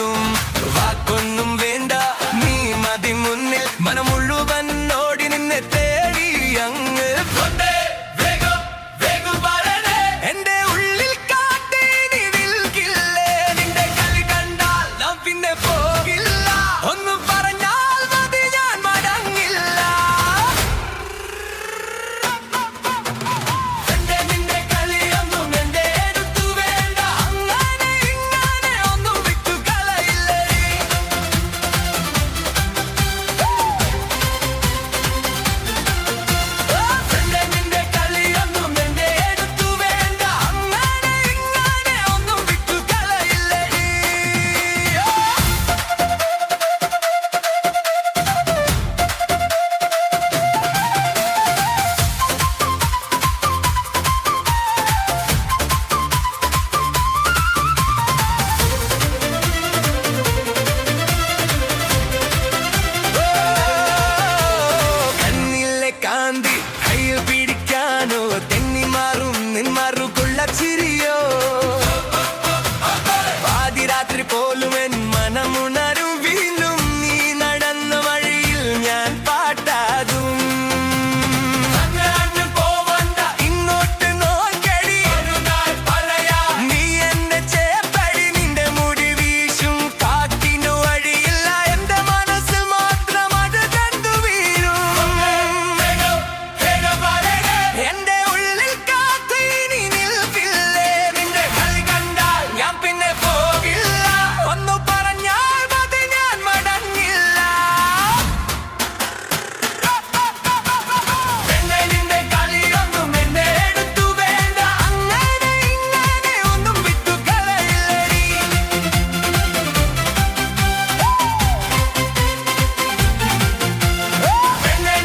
വീശും. വാക്കൊന്നും വേണ്ട നീ മതി മുന്നിൽ, മനം മുഴുവൻ ഓടി നിന്നെ തേടി അങ്ങ്. എന്റെ ഉള്ളിൽ കാട്ടി നീ നിൽക്കില്ലേ, നിന്റെ കളി കണ്ടാൽ നാം പിന്നെ പോകില്ല. ഒന്ന് പറഞ്ഞാൽ മതി ഞാൻ മടങ്ങില്ല. നിന്റെ കളിയൊന്നും എന്റെ എടുത്തു വേണ്ട, അങ്ങനെ ഇങ്ങനെ ഒന്നും വിട്ടു കളയില്ലേ. നിന്റെ കളിയൊന്നും എന്റെ എടുത്തു വേണ്ട, അങ്ങനെ ഇങ്ങനെ ഒന്നും വിട്ടു കളയില്ലേ. കണ്ണിലെ കാന്തി കയ്യിൽ പിടിക്കാനോ, തെന്നി മാറും നിന്മാറുകൊള്ള ചിരിയോ. പാതിരാത്രി പോലും എൻ മനമുണരും വീണ്ടും, നീ നടന്ന വഴിയിൽ ഞാൻ പാട്ടാകും. ഇങ്ങോട്ട് നോക്കടി, നീ എന്റെ ചേപ്പടി, നിന്റെ മുടി വീശും കാറ്റിനു വഴിയില്ല. എന്റെ മനസ്സിൽ മാത്രം അത് കണ്ടു വീഴും. എന്റെ ഉള്ളിൽ കാത്തു ഇനി നിൽക്കില്ലേ, നിന്റെ കളി കണ്ടാൽ ഞാൻ പിന്നെ പോകില്ല. ഒന്നു പറഞ്ഞാൽ മതി ഞാൻ മടങ്ങില്ല. നിന്റെ കളിയൊന്നും എന്നെ എടുത്തു വേണ്ട, അങ്ങനെ ഇങ്ങനെ ഒന്നും വിട്ടു കളയില്ലേ.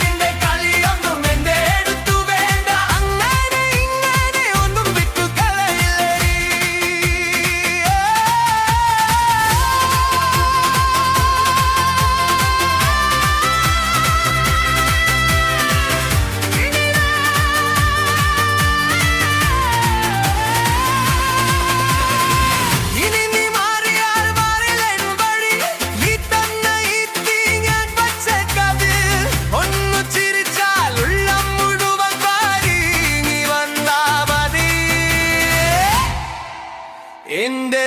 നിന്റെ കളിയൊന്നും എന്റെ എടുത്തു വേണ്ട, അങ്ങനെ ഇങ്ങനെ ഒന്നും വിട്ടു കളയില്ലേ. ഇനി നീ മാറിയാൽ മാറില്ലെൻ വഴി, നീ തന്ന ഈ തീ ഞാൻ വച്ചേക്കത്. ഒന്നു ചിരിച്ചാൽ ഉള്ളം മുഴുവൻ വാരി നീ വന്നാ മതി. എന്റെ